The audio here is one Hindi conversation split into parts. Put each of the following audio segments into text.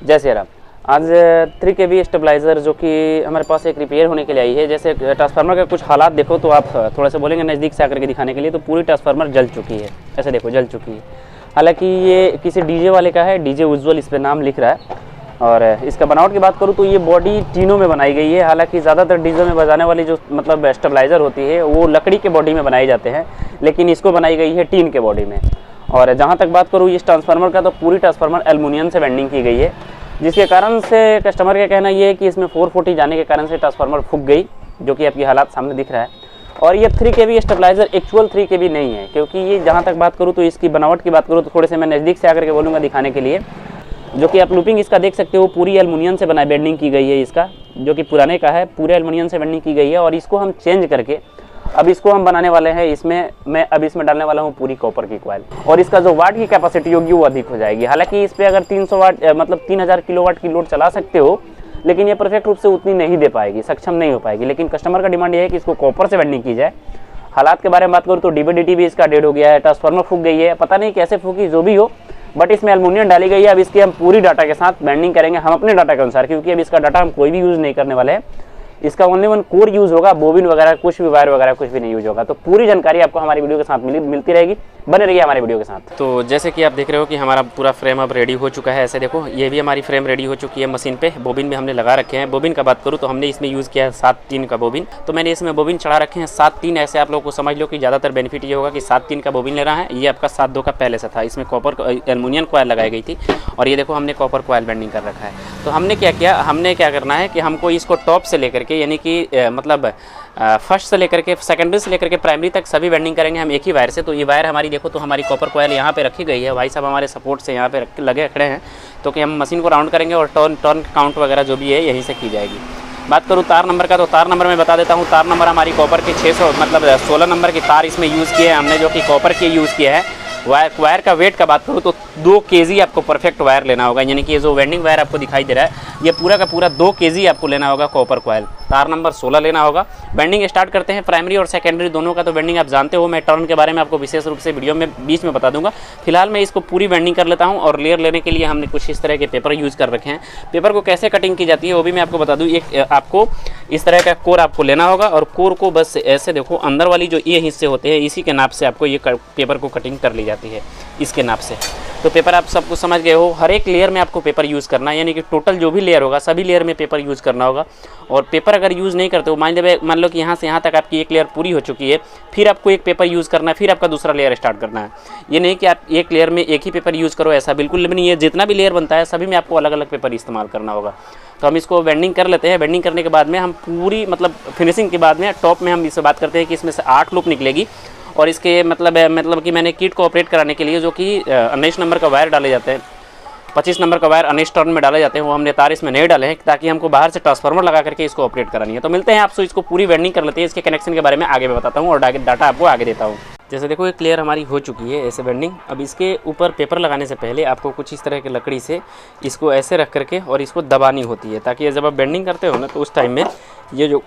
जय श्री राम। आज 3 kV स्टेबलाइज़र जो कि हमारे पास एक रिपेयर होने के लिए आई है। जैसे ट्रांसफार्मर का कुछ हालात देखो तो आप थोड़ा सा बोलेंगे नज़दीक से आकर के दिखाने के लिए, तो पूरी ट्रांसफार्मर जल चुकी है। ऐसे देखो जल चुकी है। हालांकि ये किसी डीजे वाले का है, डीजे उज्ज्वल इस पर नाम लिख रहा है। और इसका बनावट की बात करूँ तो ये बॉडी टीनों में बनाई गई है। हालांकि ज़्यादातर डीजे में बजाने वाली जो मतलब स्टेबलाइज़र होती है वो लकड़ी के बॉडी में बनाए जाते हैं, लेकिन इसको बनाई गई है टीन के बॉडी में। और जहाँ तक बात करूँ इस ट्रांसफार्मर का, तो पूरी ट्रांसफार्मर एल्युमिनियम से वेल्डिंग की गई है, जिसके कारण से कस्टमर का कहना ये है कि इसमें 440 जाने के कारण से ट्रांसफार्मर फूक गई, जो कि आपकी हालात सामने दिख रहा है। और ये 3 kV स्टेबलाइज़र एक्चुअल 3 kV नहीं है, क्योंकि ये जहाँ तक बात करूँ तो इसकी बनावट की बात करूँ तो थोड़े से मैं नज़दीक से आकर के बोलूँगा दिखाने के लिए। जो कि आप लूपिंग इसका देख सकते हो, पूरी एल्युमिनियम से बना बेंडिंग की गई है इसका, जो कि पुराने का है, पूरे एल्युमिनियम से बेंडिंग की गई है। और इसको हम चेंज करके अब इसको हम बनाने वाले हैं। मैं अब इसमें डालने वाला हूँ पूरी कॉपर की कॉइल, और इसका जो वाट की कैपेसिटी होगी वो अधिक हो जाएगी। हालांकि इस पर अगर 300 वाट मतलब 3000 किलोवाट की लोड चला सकते हो, लेकिन ये परफेक्ट रूप से उतनी नहीं दे पाएगी, सक्षम नहीं हो पाएगी। लेकिन कस्टमर का डिमांड ये है कि इसको कॉपर से वेल्डिंग की जाए। हालात के बारे में बात करूँ तो डीबीडीटी भी इसका डेड हो गया है, ट्रांसफार्मर फूक गई है, पता नहीं कैसे फूकी, जो भी हो, बट इसमें एल्युमिनियम डाली गई है। अब इसकी हम पूरी डाटा के साथ बेंडिंग करेंगे, हम अपने डाटा के अनुसार, क्योंकि अब इसका डाटा हम कोई भी यूज़ नहीं करने वाले हैं। इसका ओनली वन कोर यूज़ होगा, बोबिन वगैरह कुछ भी, वायर वगैरह कुछ भी नहीं यूज होगा। तो पूरी जानकारी आपको हमारी वीडियो के साथ मिलती रहेगी, बने रहिए हमारी वीडियो के साथ। तो जैसे कि आप देख रहे हो कि हमारा पूरा फ्रेम अब रेडी हो चुका है। ऐसे देखो ये भी हमारी फ्रेम रेडी हो चुकी है मशीन पे। बोबिन भी हमने लगा रखे हैं। बोबिन का बात करूँ तो हमने इसमें यूज़ किया है 7-3 का बोबिन। तो मैंने इसमें बोबिन चढ़ा रखे हैं 7-3। ऐसे आप लोग को समझ लो कि ज़्यादातर बेनिफिट ये होगा कि 7-3 का बोबिन लेना है। ये आपका 7-2 का पहले से था। इसमें कॉपर एल्युमिनियम कॉइल लगाई गई थी, और ये देखो हमने कॉपर कॉइल बेंडिंग कर रखा है। तो हमने क्या किया, हमने क्या करना है कि हमको इसको टॉप से लेकर के, यानी कि मतलब फर्स्ट से लेकर के सेकेंडरी से लेकर के प्राइमरी तक सभी वेल्डिंग करेंगे हम एक ही वायर से। तो ये वायर हमारी देखो तो हमारी कॉपर कॉइल यहाँ पे रखी गई है। भाई साहब हमारे सपोर्ट से यहाँ पे लगे खड़े हैं, तो कि हम मशीन को राउंड करेंगे और टर्न काउंट वगैरह जो भी है यहीं से की जाएगी। बात करूँ तार नंबर का, तो तार नंबर मैं बता देता हूँ। तार नंबर हमारी कॉपर की 600 मतलब 16 नंबर की तार इसमें यूज़ किए हैं हमने, जो कि कॉपर की यूज़ किया है। वायर का वेट का बात करूँ तो 2 kg आपको परफेक्ट वायर लेना होगा, यानी कि ये जो वेंडिंग वायर आपको दिखाई दे रहा है ये पूरा का पूरा 2 kg आपको लेना होगा कॉपर कॉइल। तार नंबर 16 लेना होगा। बेंडिंग स्टार्ट करते हैं प्राइमरी और सेकेंडरी दोनों का। तो बेंडिंग आप जानते हो, मैं टर्न के बारे में आपको विशेष रूप से वीडियो में बीच में बता दूंगा। फिलहाल मैं इसको पूरी बेंडिंग कर लेता हूं। और लेयर लेने के लिए हमने कुछ इस तरह के पेपर यूज़ कर रखे हैं। पेपर को कैसे कटिंग की जाती है वो भी मैं आपको बता दूँ। एक आपको इस तरह का कोर आपको लेना होगा, और कोर को बस ऐसे देखो अंदर वाली जो ये हिस्से होते हैं इसी के नाप से आपको ये पेपर को कटिंग कर ली जाती है, इसके नाप से। तो पेपर आप सब कुछ समझ गए हो। हर एक लेयर में आपको पेपर यूज़ करना है, यानी कि टोटल जो भी लेयर होगा सभी लेयर में पेपर यूज़ करना होगा। और पेपर अगर यूज़ नहीं करते हो, मान लो कि यहाँ से यहाँ तक आपकी एक लेयर पूरी हो चुकी है, फिर आपको एक पेपर यूज़ करना है, फिर आपका दूसरा लेयर स्टार्ट करना है। ये नहीं कि आप एक लेयर में एक ही पेपर यूज़ करो, ऐसा बिल्कुल भी नहीं है। जितना भी लेयर बनता है सभी में आपको अलग अलग पेपर इस्तेमाल करना होगा। तो हम इसको वेंडिंग कर लेते हैं। वेंडिंग करने के बाद में हम पूरी मतलब फिनिशिंग के बाद में टॉप में हम इससे बात करते हैं कि इसमें से 8 लूप निकलेगी। और इसके मतलब कि मैंने किट को ऑपरेट कराने के लिए जो कि 19 नंबर का वायर डाले जाते हैं, 25 नंबर का वायर 19 टर्न में डाले जाते हैं, वो हमने तार इसमें नहीं डाले हैं ताकि हमको बाहर से ट्रांसफार्मर लगा करके इसको ऑपरेट करानी है। तो मिलते हैं आपसे, इसको पूरी वेंडिंग कर लेते हैं। इसके कनेक्शन के बारे में आगे मैं बताता हूँ और डाटा आपको आगे देता हूँ। जैसे देखो एक लेयर हमारी हो चुकी है ऐसे वेंडिंग। अब इसके ऊपर पेपर लगाने से पहले आपको कुछ इस तरह की लकड़ी से इसको ऐसे रख करके और इसको दबानी होती है, ताकि जब आप बेंडिंग करते हो ना तो उस टाइम में ये जो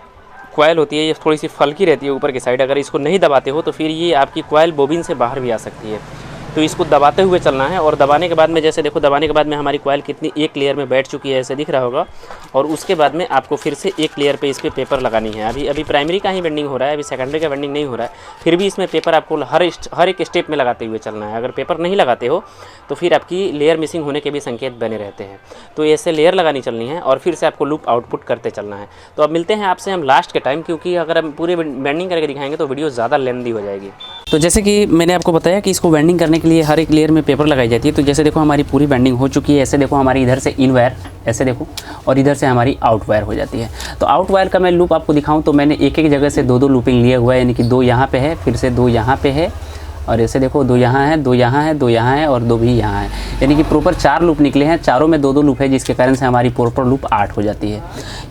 कॉइल होती है ये थोड़ी सी फलकी रहती है ऊपर की साइड। अगर इसको नहीं दबाते हो तो फिर ये आपकी कॉइल बोबिन से बाहर भी आ सकती है। तो इसको दबाते हुए चलना है। और दबाने के बाद में जैसे देखो दबाने के बाद में हमारी कॉइल कितनी एक लेयर में बैठ चुकी है, ऐसे दिख रहा होगा। और उसके बाद में आपको फिर से एक लेयर पे इस पर पेपर लगानी है। अभी प्राइमरी का ही बेंडिंग हो रहा है, अभी सेकेंडरी का बेंडिंग नहीं हो रहा है। फिर भी इसमें पेपर आपको हर एक स्टेप में लगाते हुए चलना है। अगर पेपर नहीं लगाते हो तो फिर आपकी लेयर मिसिंग होने के भी संकेत बने रहते हैं। तो ऐसे लेयर लगानी चलनी है और फिर से आपको लूप आउटपुट करते चलना है। तो अब मिलते हैं आपसे हम लास्ट के टाइम, क्योंकि अगर हम पूरे बेंडिंग करके दिखाएंगे तो वीडियो ज़्यादा लेंथी हो जाएगी। तो जैसे कि मैंने आपको बताया कि इसको बेंडिंग करने के लिए हर एक लेयर में पेपर लगाई जाती है। तो जैसे देखो हमारी पूरी बेंडिंग हो चुकी है। ऐसे देखो हमारी इधर से इन वायर ऐसे देखो, और इधर से हमारी आउट वायर हो जाती है। तो आउट वायर का मैं लूप आपको दिखाऊं तो मैंने एक एक जगह से 2-2 लूपिंग लिया हुआ है, यानी कि 2 यहाँ पे है, फिर से 2 यहाँ पे है, और ऐसे देखो 2 यहाँ है, 2 यहाँ है, 2 यहाँ है और 2 भी यहाँ है। यानी कि प्रॉपर 4 लूप निकले हैं, चारों में 2-2 लूप है, जिसके कारण से हमारी प्रॉपर लूप 8 हो जाती है।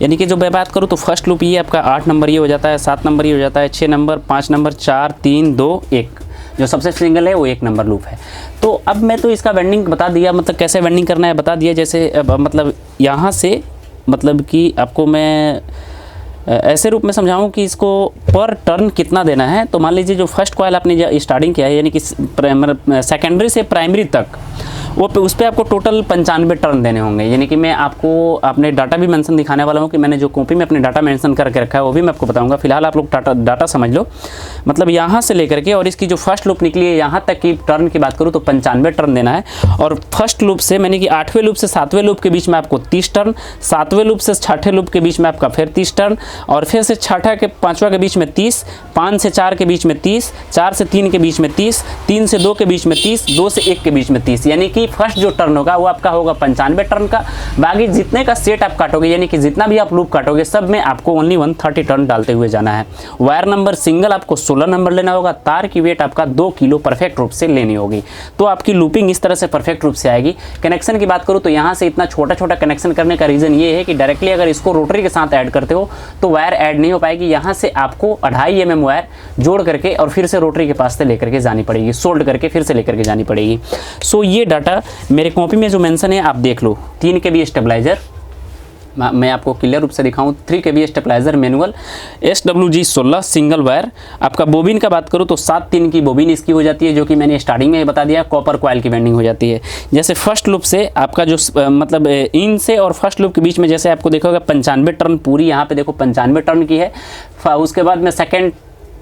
यानी कि जो मैं बात करूँ तो फर्स्ट लूप ये आपका 8 नंबर ये हो जाता है, 7 नंबर ये हो जाता है, 6 नंबर, 5 नंबर, 4, 3, 2, 1। जो सबसे सिंगल है वो 1 नंबर लूप है। तो अब मैं तो इसका वेंडिंग बता दिया, मतलब कैसे वेंडिंग करना है बता दिया। जैसे मतलब यहाँ से मतलब कि आपको मैं ऐसे रूप में समझाऊं कि इसको पर टर्न कितना देना है। तो मान लीजिए जो फर्स्ट कॉइल आपने स्टार्टिंग किया है, यानी कि सेकेंडरी से प्राइमरी तक वो पे उस पर आपको टोटल 95 टर्न देने होंगे। यानी कि मैं आपको अपने डाटा भी मेंशन दिखाने वाला हूँ कि मैंने जो कॉपी में अपने डाटा मेंशन करके रखा है वो भी मैं आपको बताऊँगा। फिलहाल आप लोग डाटा समझ लो। मतलब यहाँ से लेकर के और इसकी जो फर्स्ट लूप निकली है यहाँ तक की टर्न की बात करूँ तो 95 टर्न देना है। और फर्स्ट लूप से मैंने कि 8वें लूप से 7वें लूप के बीच में आपको 30 टर्न, 7वें लूप से 6ठे लूप के बीच में आपका फिर 30 टर्न, और फिर से 6ठा के 5वां के बीच में 30, 5 से 4 के बीच में 30, 4 से 3 के बीच में 30, 3 से 2 के बीच में 30, 2 से 1 के बीच में 30। यानी कि फर्स्ट जो टर्न होगा वो आपका होगा 95 टर्न का। बाकी जितने का सेट आप काटोगे यानी कि जितना भी आप लूप काटोगे सब में आपको ओनली 130 टर्न डालते हुए जाना है। वायर नंबर सिंगल आपको 16 नंबर लेना होगा। तार की वेट आपका 2 किलो परफेक्ट रूप से लेनी होगी, तो आपकी लूपिंग इस तरह से परफेक्ट रूप से आएगी। कनेक्शन की बात करूँ तो यहाँ से इतना छोटा छोटा कनेक्शन करने का रीज़न ये है कि डायरेक्टली अगर इसको रोटरी के साथ ऐड करते हो तो वायर ऐड नहीं हो पाएगी। यहाँ से आपको 2.5 mm वायर जोड़ करके और फिर से रोटरी के पास से लेकर के जानी पड़ेगी, सोल्ड करके फिर से लेकर के जानी पड़ेगी। सो ये डाटा मेरे कॉपी में जो मेंशन है आप देख लो। 3 kV स्टेबलाइजर, मैं आपको क्लियर रूप से दिखाऊं, 3 kV stabiliser manual, SWG 16 single wire. आपका बोबिन का बात करूं तो 7-3 की बोबिन इसकी हो जाती है, जो कि मैंने स्टार्टिंग में बता दिया। कॉपर कॉइल की वेंडिंग हो जाती है। जैसे फर्स्ट लूप से आपका जो मतलब इन से और फर्स्ट लूप के बीच में जैसे आपको देखोगे 95 टर्न पूरी, यहाँ पे देखो 95 टर्न की है। उसके बाद में सेकेंड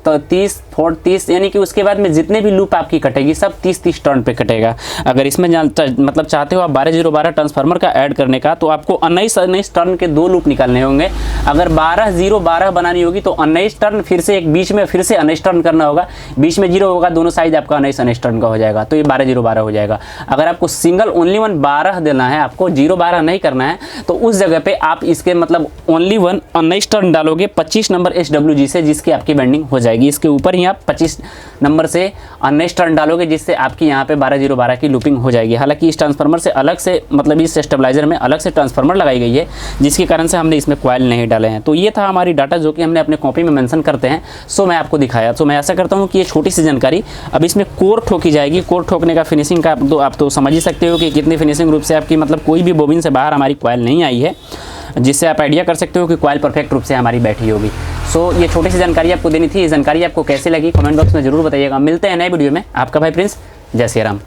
तो 30, 4, 30, यानी कि उसके बाद में जितने भी लूप आपकी कटेगी सब 30-30 टर्न पे कटेगा। अगर इसमें मतलब चाहते हो आप 12-0-12 ट्रांसफार्मर का ऐड करने का तो आपको 19-19 टर्न के 2 लूप निकालने होंगे। अगर 12-0-12 बनानी होगी तो 19 टर्न, फिर से एक बीच में फिर से 19 टर्न करना होगा, बीच में 0 होगा, दोनों साइड आपका 19-19 टर्न का हो जाएगा, तो ये 12-0-12 हो जाएगा। अगर आपको सिंगल ओनली 12 देना है, आपको 0-12 नहीं करना है, तो उस जगह पे आप इसके मतलब ओनली 19 टर्न डालोगे 25 नंबर SWG से, जिसकी आपकी वेंडिंग हो जाएगी। इसके ऊपर ही आप 25 नंबर से 19 टर्न डालोगे, जिससे आपकी यहाँ पे 12-0-12 की लूपिंग हो जाएगी। हालांकि इस ट्रांसफार्मर से अलग से मतलब इस स्टेबलाइजर में अलग से ट्रांसफार्मर लगाई गई है, जिसके कारण से हमने इसमें कॉइल नहीं डाले हैं। तो ये था हमारी डाटा जो कि हमने अपने कॉपी में मेंशन करते हैं। सो मैं आपको दिखाया। तो मैं ऐसा करता हूँ कि ये छोटी सी जानकारी अब इसमें कोर ठोकी जाएगी। कोर ठोकने का फिनिशिंग का आप तो समझ ही सकते हो कि कितनी फिनिशिंग रूप से आपकी मतलब कोई भी बोबिन से बाहर हमारी कॉइल नहीं आई है, जिससे आप आइडिया कर सकते हो कि कॉइल परफेक्ट रूप से हमारी बैठी होगी। सो ये छोटी सी जानकारी आपको देनी थी। ये जानकारी आपको कैसे लगी कमेंट बॉक्स में जरूर बताइएगा। मिलते हैं नए वीडियो में। आपका भाई प्रिंस। जय श्री राम।